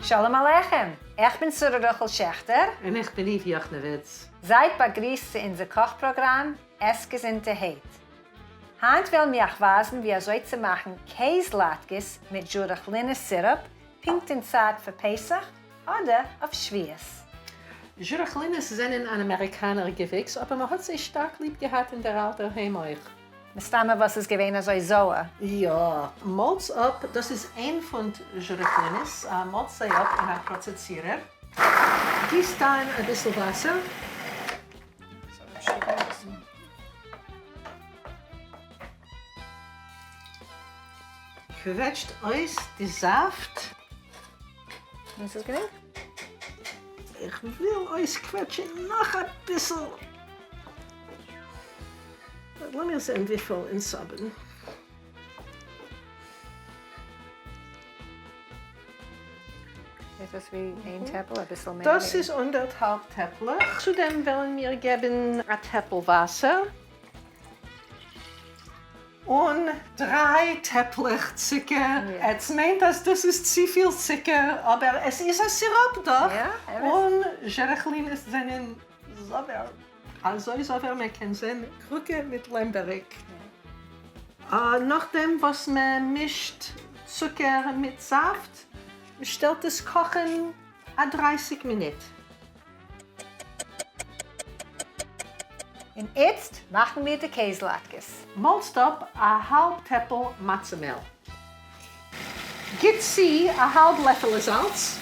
Shalom Aleichem. Ich bin Sura Rachel Schechter. En ik ben Yves Jachnowitz. Seid begrüßt in unser Kochprogramm Essgesinnterheit. Heute wollen wir euch weisen, wie ihr so zu machen Käselatkes mit Jurachliner Sirup, pinkt in Zeit für Pesach oder auf Schwiees. Jurachlines zijn een Amerikaner Gewächs, aber man hat sie stark lieb gehabt in der alten Heimat. Wir stammen, was es gewesen ist, euch so. Ja, malz op, dat is een van de Jurachlines. Malz sie op in een Prozessierer. Gieß dann ein bisschen Wasser. Quetscht euch die Saft. Ist das genug? Ich will euch quetschen noch ein bisschen. Lass mir sehen, wie viel ins haben. Ist das wie ein Teppel, ein bisschen mehr? Das ist 1,5 Teppel. Zudem wollen wir geben ein Teppel Wasser. Und 3 Teppel Zucker. Ja. Jetzt meint das ist zu viel Zucker, aber es ist ein Sirup doch. Ja, Und Jurachlin ist seinen Sauber. Also sauber, man kann sehen, Krücke mit Lemberg. Nachdem was man mischt Zucker mit Saft, stellt es kochen a 30 Minuten. Und jetzt machen wir die Käselatkes. Malzt op a halb Teppel Matzemehl. Git sie a halb Löffel Salz.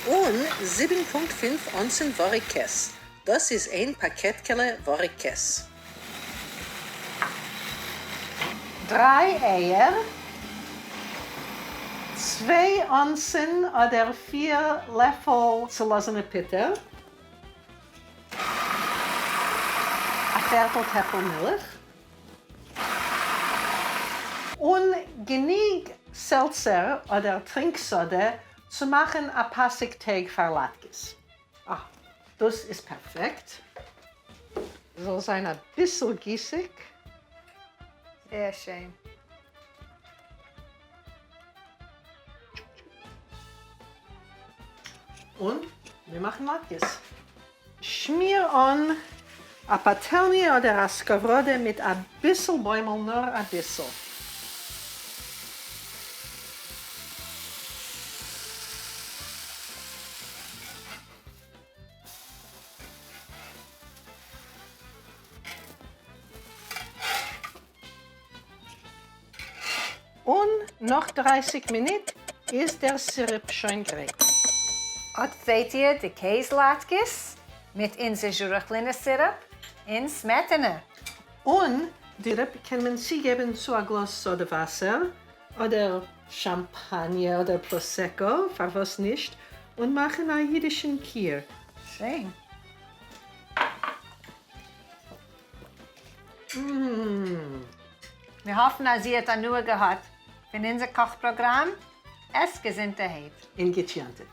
Und 7,5 Onsen Warikes. Das ist ein Paketkeller Warikes. 3 Eier. 2 Onsen oder 4 Löffel zerlassene Pitter. Ein Viertel Teppel Milch. Und genug Seltzer oder Trinksoda zu machen ein passig Tag für Latkes. Das ist perfekt. Soll sein ein bisschen gießig. Sehr schön. Und wir machen Latkes. Schmier an a patelnie oder a skavrode mit ein bisschen Bäumel, nur ein bisschen. Und nach 30 Minuten ist der Sirup schon gerät. Und seht ihr die Käselatkes mit unser Jurachliner Sirup in Smetana. Und die Rippe kann man sie geben zu einem Glas Sodawasser oder Champagner oder Prosecco, für was nicht, und machen einen jüdischen Kier. Schön. Wir hoffen, dass ihr es nur gehört von unserem Kochprogramm Essgesinnterheit. In Gitschante.